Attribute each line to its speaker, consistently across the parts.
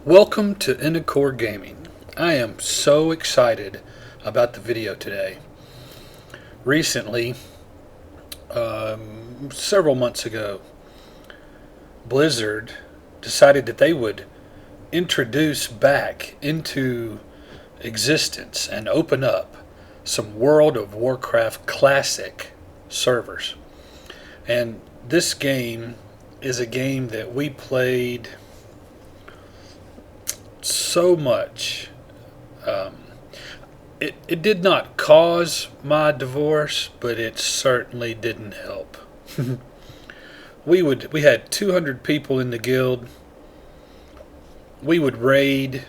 Speaker 1: Welcome to Inicore Gaming. I am so excited about the video today. Recently, several months ago, Blizzard decided that they would introduce back into existence and open up some World of Warcraft Classic servers. And this game is a game that we played so much. It did not cause my divorce, but it certainly didn't help. We had 200 people in the guild. We would raid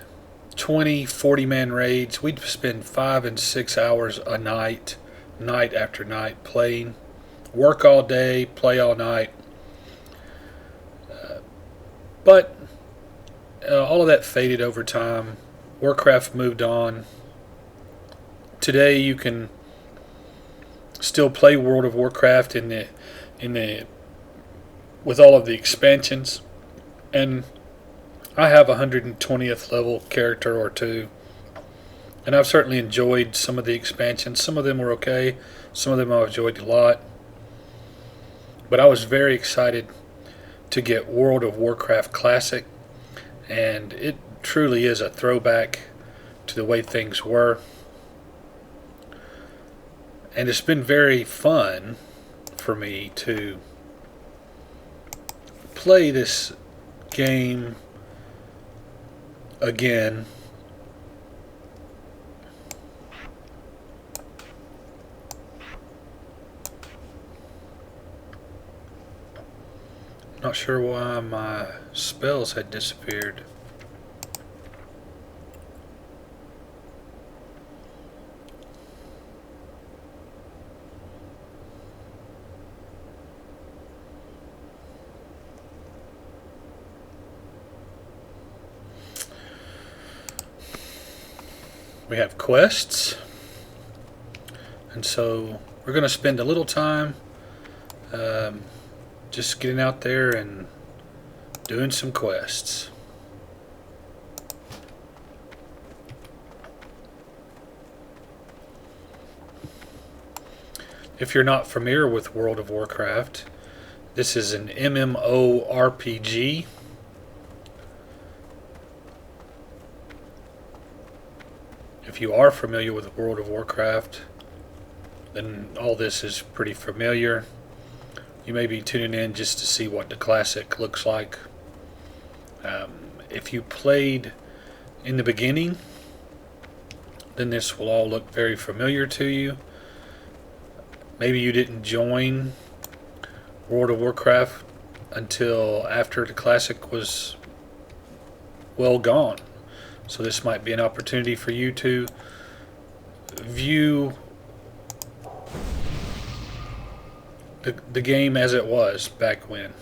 Speaker 1: 20, 40-man raids. We'd spend 5 and 6 hours a night, night after night, playing. Work all day, play all night. But all of that faded over time. Warcraft moved on. Today you can still play World of Warcraft with all of the expansions, and I have a 120th level character or two, and I've certainly enjoyed some of the expansions. Some of them were okay, some of them I enjoyed a lot, but I was very excited to get World of Warcraft Classic, and it truly is a throwback to the way things were. And it's been very fun for me to play this game again. Not sure why my spells had disappeared. We have quests, and so we're going to spend a little time just getting out there and doing some quests. If you're not familiar with World of Warcraft, this is an MMORPG. If you are familiar with World of Warcraft, then all this is pretty familiar. You may be tuning in just to see what the Classic looks like. If you played in the beginning, then this will all look very familiar to you. Maybe you didn't join World of Warcraft until after the Classic was well gone. So this might be an opportunity for you to view the game as it was back when.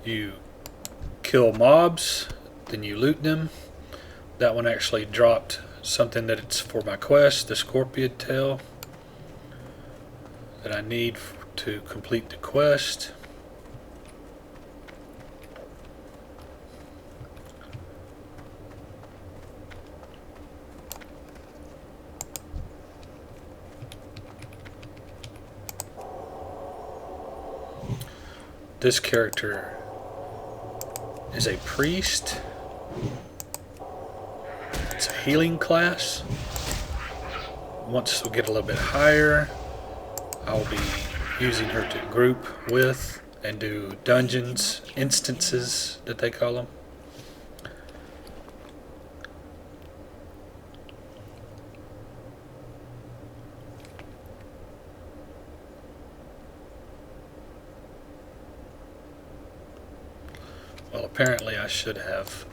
Speaker 1: You kill mobs, then you loot them. That one actually dropped something that it's for my quest, the scorpion tail, that I need to complete the quest. This character is a priest. It's a healing class. Once we get a little bit higher, I'll be using her to group with and do dungeons, instances that they call them. Well, apparently I should have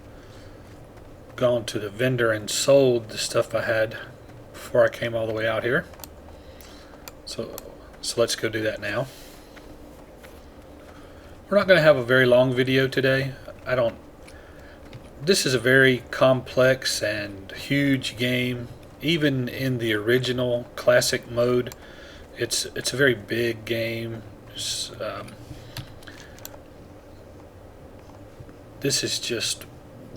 Speaker 1: gone to the vendor and sold the stuff I had before I came all the way out here. So let's go do that now. We're not going to have a very long video today. This is a very complex and huge game. Even in the original classic mode, it's a very big game. This is just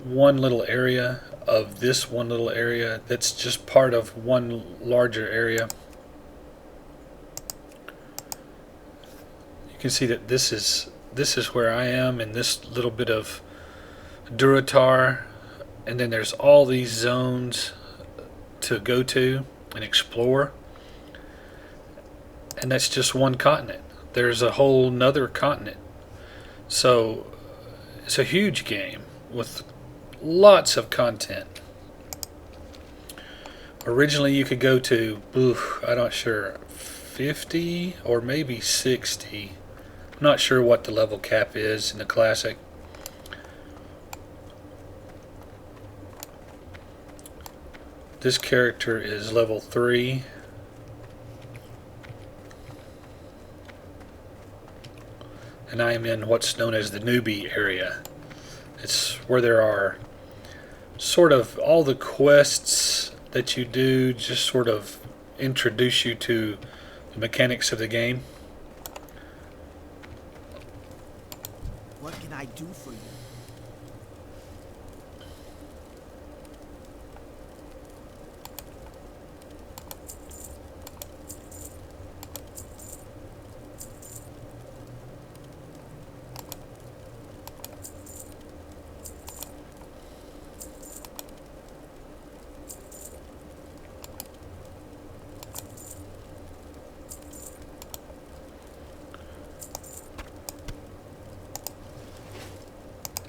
Speaker 1: one little area of this one little area that's just part of one larger area. You can see that this is where I am in this little bit of Duratar, and then there's all these zones to go to and explore, and that's just one continent. There's a whole nother continent. So it's a huge game with lots of content. Originally you could go to, I'm not sure, 50 or maybe 60. I'm not sure what the level cap is in the classic. This character is level 3. And I am in what's known as the newbie area. It's where there are sort of all the quests that you do just sort of introduce you to the mechanics of the game.
Speaker 2: What can I do for you?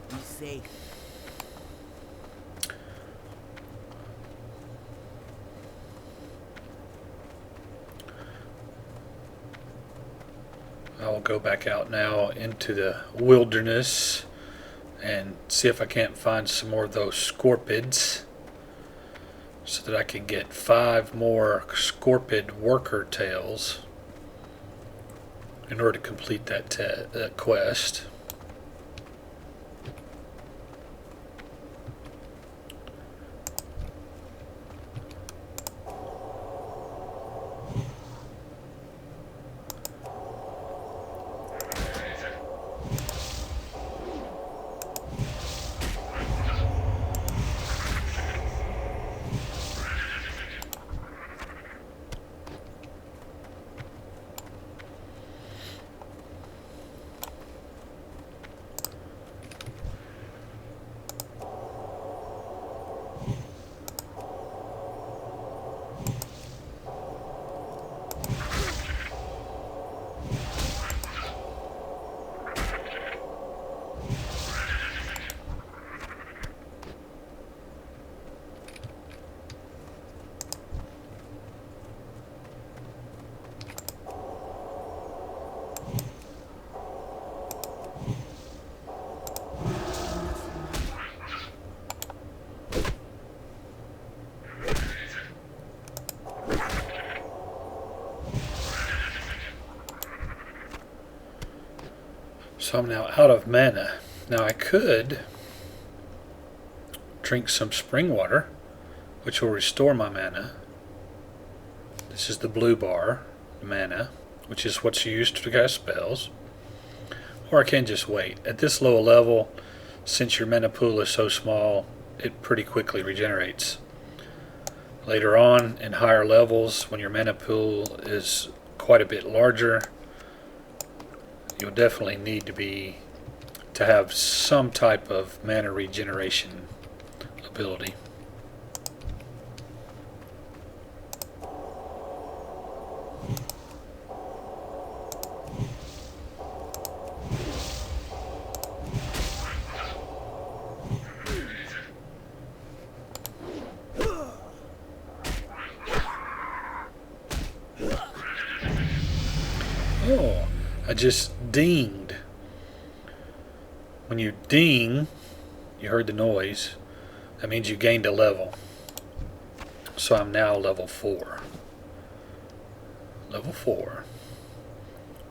Speaker 2: Be safe.
Speaker 1: I will go back out now into the wilderness and see if I can't find some more of those scorpids so that I can get 5 more scorpid worker tails in order to complete that quest. So I'm now out of mana. Now I could drink some spring water, which will restore my mana. This is the blue bar, mana, which is what's used to cast spells. Or I can just wait. At this low level, since your mana pool is so small, it pretty quickly regenerates. Later on, in higher levels, when your mana pool is quite a bit larger, you'll definitely need to have some type of mana regeneration ability. Oh, I just dinged. When you ding, you heard the noise. That means you gained a level. So I'm now level 4. Level 4.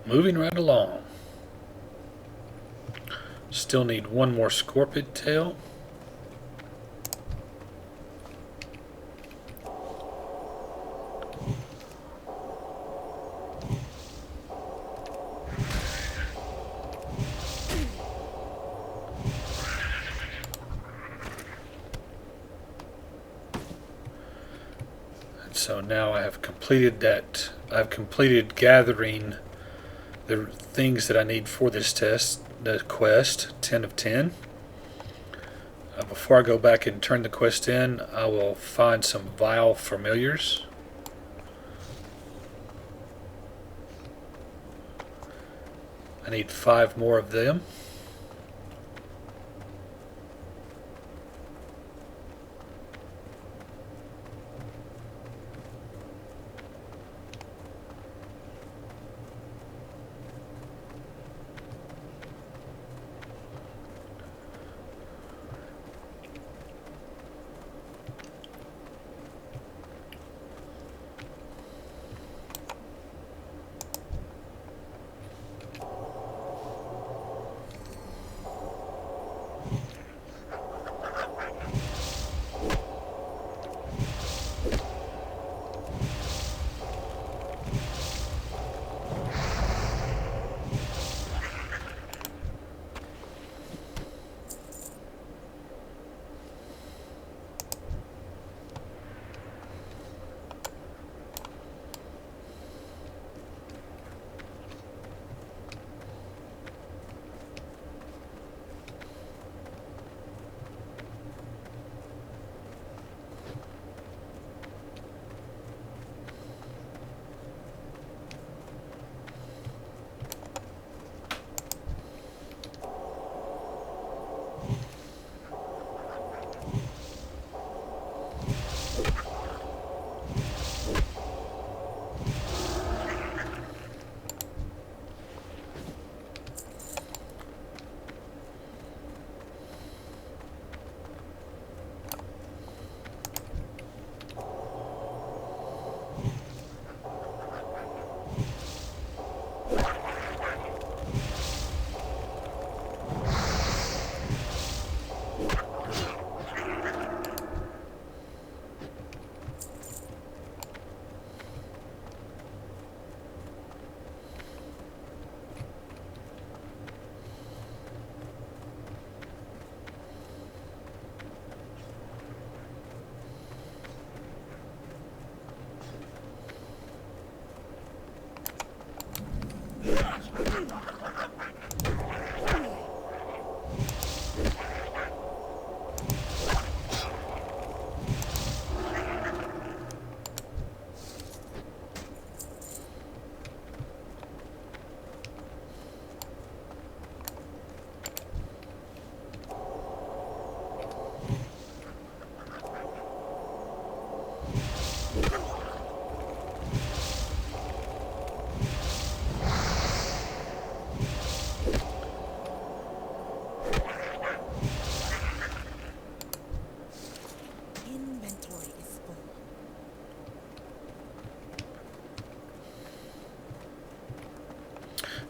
Speaker 1: Moving right along. Still need one more scorpid tail. So now I have completed that. I've completed gathering the things that I need for this test, the quest, 10 of 10. Before I go back and turn the quest in, I will find some vile familiars. I need 5 more of them.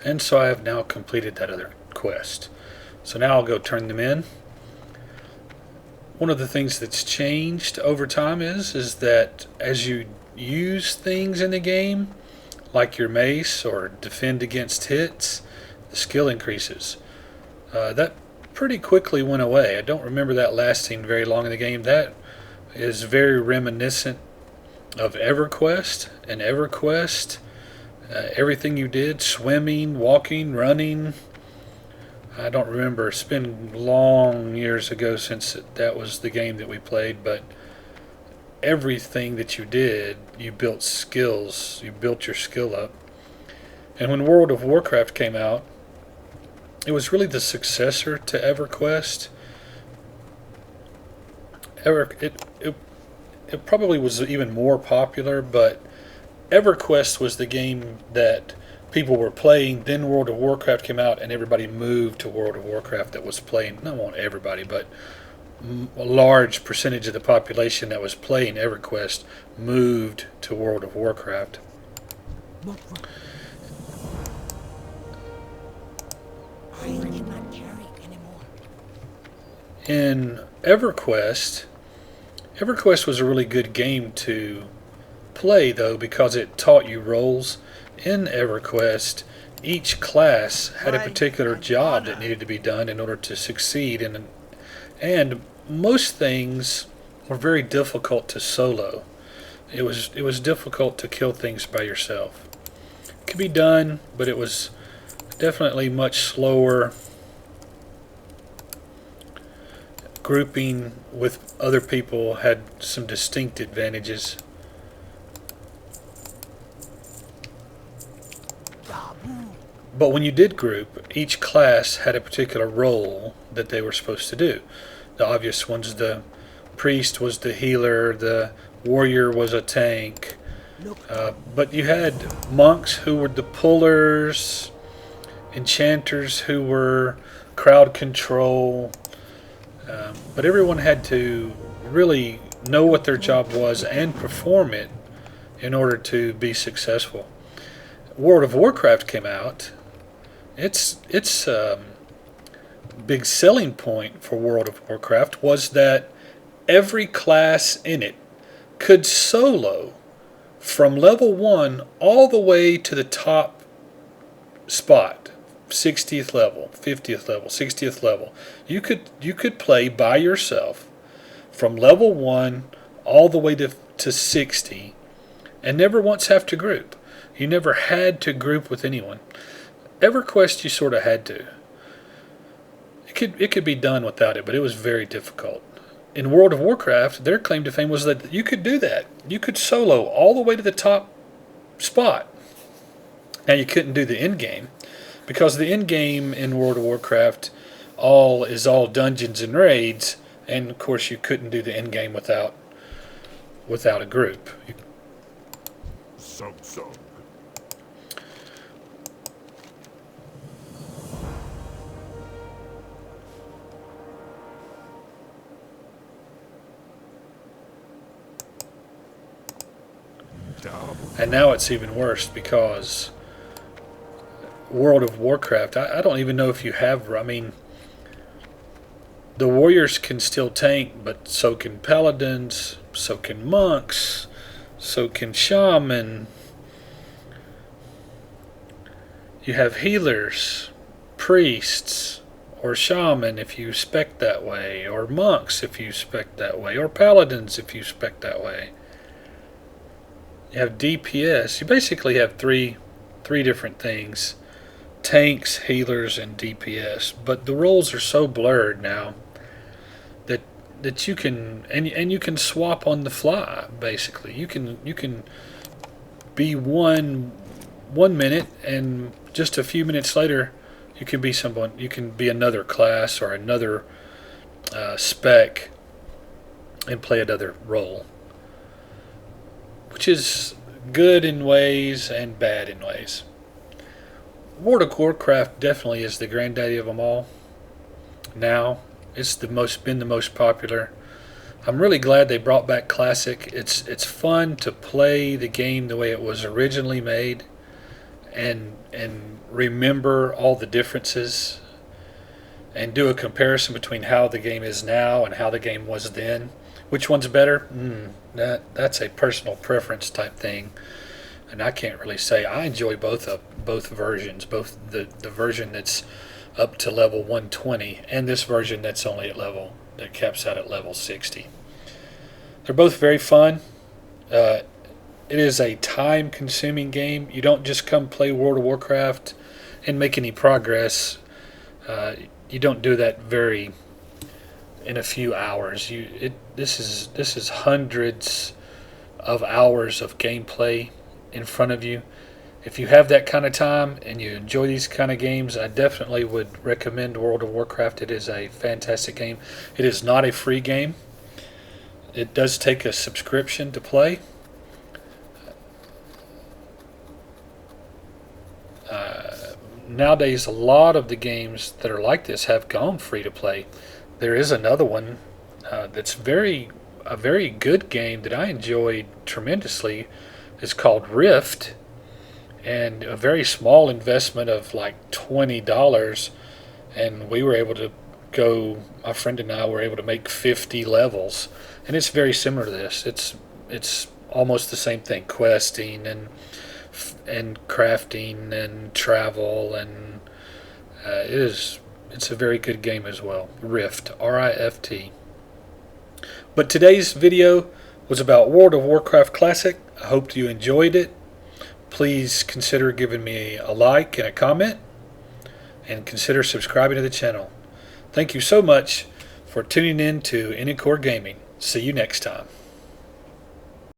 Speaker 1: And so I have now completed that other quest. So now I'll go turn them in. One of the things that's changed over time is that as you use things in the game, like your mace or defend against hits, the skill increases. That pretty quickly went away. I don't remember that lasting very long in the game. That is very reminiscent of EverQuest. And EverQuest, everything you did, swimming, walking, running, I don't remember. It's been long years ago since that was the game that we played, but everything that you did, you built skills, you built your skill up. And when World of Warcraft came out, it was really the successor to EverQuest. It probably was even more popular, but EverQuest was the game that people were playing. Then World of Warcraft came out, and everybody moved to World of Warcraft that was playing. Not everybody, but a large percentage of the population that was playing EverQuest moved to World of Warcraft.
Speaker 2: I cannot carry anymore.
Speaker 1: In EverQuest was a really good game to play, though, because it taught you roles. In EverQuest, each class had a particular job that needed to be done in order to succeed, and most things were very difficult to solo. It was difficult to kill things by yourself. It could be done, but it was definitely much slower. Grouping with other people had some distinct advantages. But when you did group, each class had a particular role that they were supposed to do. The obvious ones, the priest was the healer, the warrior was a tank, but you had monks who were the pullers, enchanters who were crowd control, but everyone had to really know what their job was and perform it in order to be successful. World of Warcraft came out. Its big selling point for World of Warcraft was that every class in it could solo from level 1 all the way to the top spot, 60th level, 50th level, 60th level. You could play by yourself from level 1 all the way to 60 and never once have to group. You never had to group with anyone. EverQuest you sort of had to. It could be done without it, but it was very difficult. In World of Warcraft, their claim to fame was that you could do that. You could solo all the way to the top spot. Now you couldn't do the end game, because the end game in World of Warcraft is all dungeons and raids, and of course you couldn't do the end game without a group.
Speaker 3: Sub.
Speaker 1: And now it's even worse because World of Warcraft, I don't even know if you have, I mean, the warriors can still tank, but so can paladins, so can monks, so can shaman. You have healers, priests, or shaman if you spec that way, or monks if you spec that way, or paladins if you spec that way. You have DPS. You basically have three different things: tanks, healers, and DPS. But the roles are so blurred now that you can and you can swap on the fly. Basically, you can be one minute, and just a few minutes later, you can be someone. You can be another class or another spec and play another role, which is good in ways and bad in ways. World of Warcraft definitely is the granddaddy of them all. Now it's been the most popular. I'm really glad they brought back Classic. It's fun to play the game the way it was originally made, and remember all the differences, and do a comparison between how the game is now and how the game was then. Which one's better? That's a personal preference type thing, and I can't really say. I enjoy both versions, both the version that's up to level 120 and this version that caps out at level 60. They're both very fun. It is a time-consuming game. You don't just come play World of Warcraft and make any progress. You don't do that in a few hours. This is hundreds of hours of gameplay in front of you. If you have that kind of time and you enjoy these kind of games, I definitely would recommend World of Warcraft. It is a fantastic game. It is not a free game. It does take a subscription to play. Nowadays, a lot of the games that are like this have gone free to play. There is another one that's a very good game that I enjoyed tremendously. It's called Rift, and a very small investment of like $20, and we were able to my friend and I were able to make 50 levels, and it's very similar to this. It's almost the same thing: questing and crafting and travel, and it's a very good game as well. Rift, R-I-F-T. But today's video was about World of Warcraft Classic. I hope you enjoyed it. Please consider giving me a like and a comment, and consider subscribing to the channel. Thank you so much for tuning in to Anycore Gaming. See you next time.